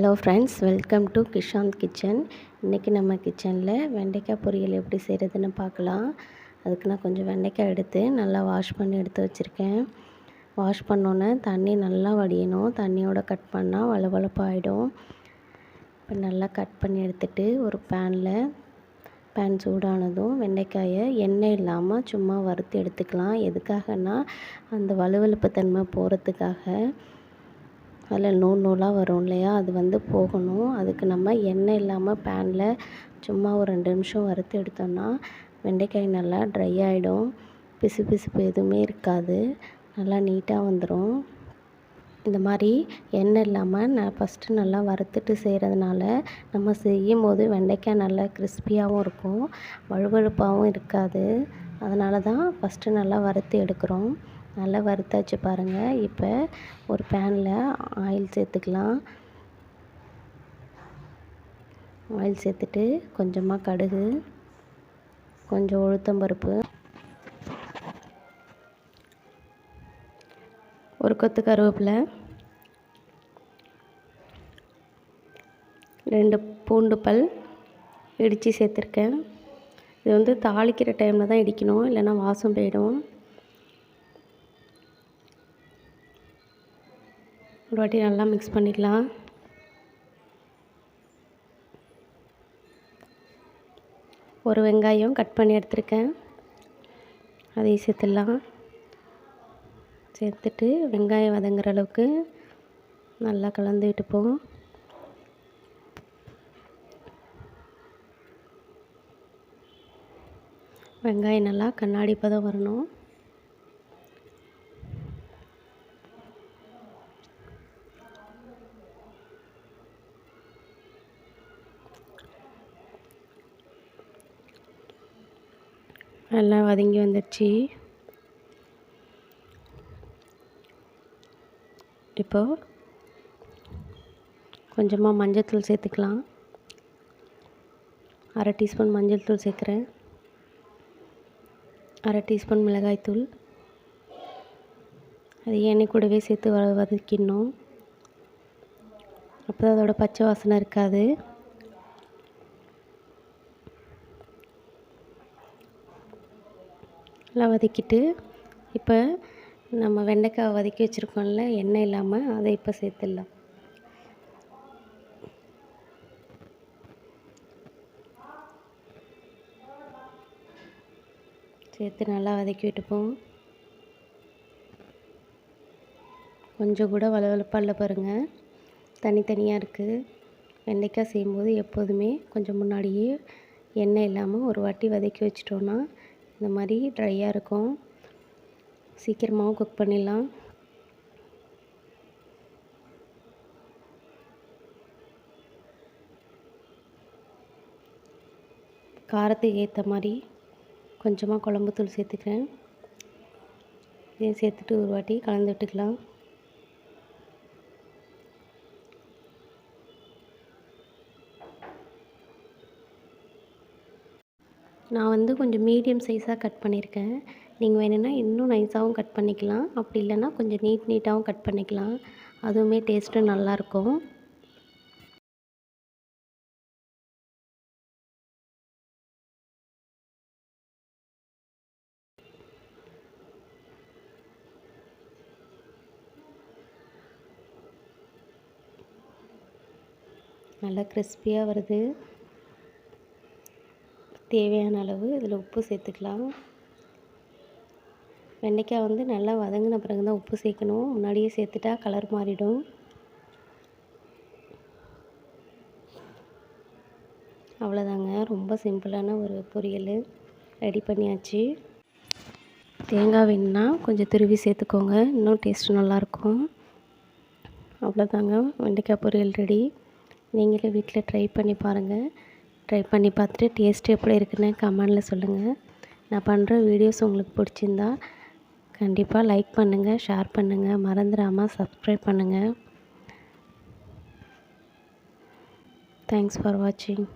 Hello friends, welcome to Kishanth kitchen. இன்றைக்கி நம்ம கிச்சனில் வெண்டைக்காய் பொரியல் எப்படி செய்கிறதுன்னு பார்க்கலாம். அதுக்கு நான் கொஞ்சம் வெண்டைக்காய் எடுத்து நல்லா வாஷ் பண்ணி எடுத்து வச்சுருக்கேன். வாஷ் பண்ணோன்னே தண்ணி நல்லா வடியணும். தண்ணியோடு கட் பண்ணால் வளவளப்பாகிடும். இப்போ நல்லா கட் பண்ணி எடுத்துகிட்டு ஒரு பேன் சூடானதும் வெண்டைக்காயை எண்ணெய் இல்லாமல் சும்மா வறுத்து எடுத்துக்கலாம். எதுக்காகனா அந்த வழுவழுப்பு தன்மை போகிறதுக்காக. அதில் நூலாக வரும் இல்லையா, அது போகணும். அதுக்கு நம்ம எண்ணெய் இல்லாமல் பேனில் சும்மா ஒரு 2 நிமிஷம் வறுத்து எடுத்தோம்னா வெண்டைக்காய் நல்லா ட்ரை ஆகிடும். பிசுபிசுப்பு எதுவுமே இருக்காது. நல்லா நீட்டாக வந்துடும். இந்த மாதிரி எண்ணெய் இல்லாமல் நான் ஃபஸ்ட்டு நல்லா வறுத்துட்டு செய்கிறதுனால நம்ம செய்யும் போது வெண்டைக்காய் நல்லா கிறிஸ்பியாகவும் இருக்கும், வழுவழுப்பாகவும் இருக்காது. அதனால தான் ஃபஸ்ட்டு நல்லா வறுத்து எடுக்கிறோம். நல்லா வறுத்தாச்சு பாருங்கள். இப்போ ஒரு பேனில் ஆயில் சேர்த்துக்கலாம். ஆயில் சேர்த்துட்டு கொஞ்சமாக கடுகு, கொஞ்சம் உளுத்தம்பருப்பு, ஒரு கொத்து கருவேப்பிலை, 2 பூண்டு பல் இடித்து சேர்த்துருக்கேன். இது தாளிக்கிற டைமில் தான் இடிக்கணும், இல்லைன்னா வாசம் போயிடும். ஒரு வாட்டி நல்லா மிக்ஸ் பண்ணிக்கலாம். ஒரு வெங்காயம் கட் பண்ணி எடுத்துருக்கேன், அதையும் சேர்த்துடலாம். சேர்த்துட்டு வெங்காயம் வதங்குற அளவுக்கு நல்லா கலந்து விட்டுப்போம். வெங்காயம் நல்லா கண்ணாடி பதம் வரணும். நல்லா வதங்கி வந்துடுச்சு. இப்போது கொஞ்சமாக மஞ்சள்தூள் சேர்த்துக்கலாம். 1/2 டீஸ்பூன் மஞ்சள் தூள் சேர்க்குறேன். 1/2 டீஸ்பூன் மிளகாய்த்தூள். அது எண்ணெய் கூடவே சேர்த்து வதக்கிடணும். அப்போ தான் அதோட பச்சை வாசனை இருக்காது. நல்லா வதக்கிட்டு இப்போ நம்ம வெண்டைக்காய் வதக்கி வச்சுருக்கோம்ல எண்ணெய் இல்லாமல், அதை இப்போ சேர்த்துடலாம். சேர்த்து நல்லா வதக்கி விட்டுப்போம். கொஞ்சம் கூட வளவளப்பாக இல்லை பாருங்கள், தனித்தனியாக இருக்குது. வெண்டைக்காய் செய்யும்போது எப்போதுமே கொஞ்சம் முன்னாடியே எண்ணெய் இல்லாமல் ஒரு வாட்டி வதக்கி வச்சிட்டோன்னா இந்த மாதிரி ட்ரையாக இருக்கும். சீக்கிரமாகவும் குக் பண்ணிடலாம். காரத்துக்கு ஏற்ற மாதிரி கொஞ்சமாக குழம்புத்தூள் சேர்த்துக்கிறேன். இதையும் சேர்த்துட்டு ஒரு வாட்டி கலந்து விட்டுக்கலாம். நான் கொஞ்சம் மீடியம் சைஸாக கட் பண்ணியிருக்கேன். நீங்கள் வேணும்னா இன்னும் நைஸாகவும் கட் பண்ணிக்கலாம். அப்படி இல்லைன்னா கொஞ்சம் நீட்டாகவும் கட் பண்ணிக்கலாம். அதுவுமே டேஸ்ட்டு நல்லாயிருக்கும். நல்லா கிறிஸ்பியாக வருது. தேவையான அளவு இதில் உப்பு சேர்த்துக்கலாம். வெண்டைக்காய் நல்லா வதங்கின பிறகு தான் உப்பு சேர்க்கணும். முன்னாடியே சேர்த்துட்டா கலர் மாறிடும். அவ்வளோதாங்க, ரொம்ப சிம்பிளான ஒரு பொரியல் ரெடி பண்ணியாச்சு. தேங்காய் வேணுன்னா கொஞ்சம் துருவி சேர்த்துக்கோங்க, இன்னும் டேஸ்ட்டு நல்லாயிருக்கும். அவ்வளோதாங்க, வெண்டைக்காய் பொரியல் ரெடி. நீங்களே வீட்டில் ட்ரை பண்ணி பாருங்கள். ட்ரை பண்ணி பார்த்துட்டு டேஸ்ட்டு எப்படி இருக்குன்னு கமெண்டில் சொல்லுங்கள். நான் பண்ணுற வீடியோஸ் உங்களுக்கு பிடிச்சிருந்தா கண்டிப்பாக லைக் பண்ணுங்கள், ஷேர் பண்ணுங்கள், மறந்துடாமல் சப்ஸ்கிரைப் பண்ணுங்கள். தேங்க்ஸ் ஃபார் வாட்சிங்.